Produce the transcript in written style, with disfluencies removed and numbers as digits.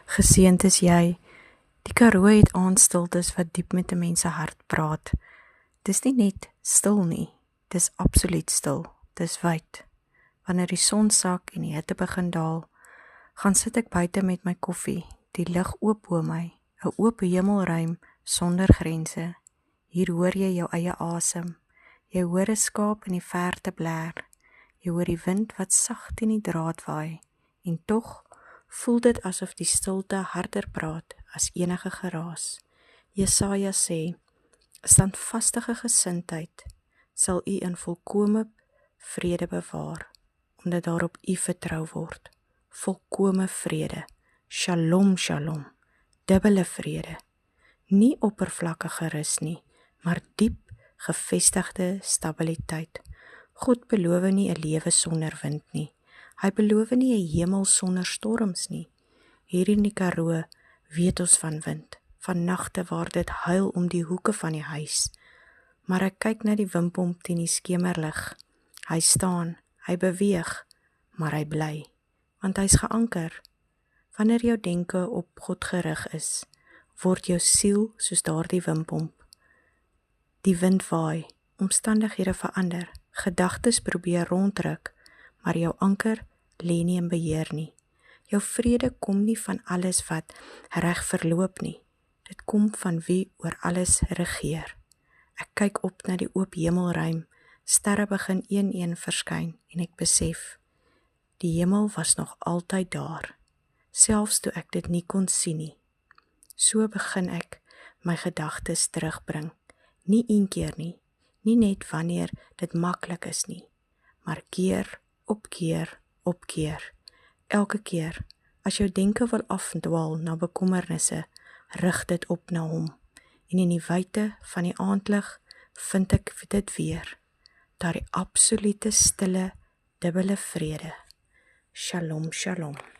Geseënd is jy. Die Karoo het aandstiltes wat diep met 'n mens se hart praat. Dis nie net stil nie, dis absoluut stil, dis wyd. Wanneer die son sak en die hitte begin daal, gaan sit ek buite met my koffie, die lug oop bo my, 'n oop hemelruim sonder grense. Hier hoor jy jou eie asem, jy hoor 'n skaap in die verte bler, jy hoor die wind wat sag teen die draad waai, en tog voel dit asof die stilte harder praat as enige geraas. Jesaja sê, 'n standvastige gesindheid sal u in volkome vrede bewaar, omdat daarop u vertrou word. Volkome vrede, shalom, shalom, dubbele vrede. Nie oppervlakkige rus nie, maar diep gevestigde stabiliteit. God beloof nie 'n lewe sonder wind nie. Hy beloof nie 'n hemel sonder storms nie. Hier in die Karoo weet ons van wind, van nagte waar dit huil om die hoeke van die huis. Maar ek kyk na die wimpomp teen die skemerlig. Hy staan, hy beweeg, maar hy bly, want hy's geanker. Wanneer jou denke op God gerig is, word jou siel soos daardie wimpomp. Die wind waai, omstandighede verander, gedagtes probeer rondruk, maar jou anker lê nie in beheer nie. Jou vrede kom nie van alles wat reg verloop nie. Dit kom van wie oor alles regeer. Ek kyk op na die oop hemelruim, sterre begin een verskyn en ek besef, die hemel was nog altyd daar, selfs toe ek dit nie kon sien nie. So begin ek my gedagtes terugbring, nie een keer nie, nie net wanneer dit maklik is nie, maar keer op keer op keer. Elke keer, as jou denke wil afdwaal na bekommernisse, rig dit op na hom. En in die wyte van die aandlig vind ek dit weer, daardie absolute stille, dubbele vrede. Shalom, shalom.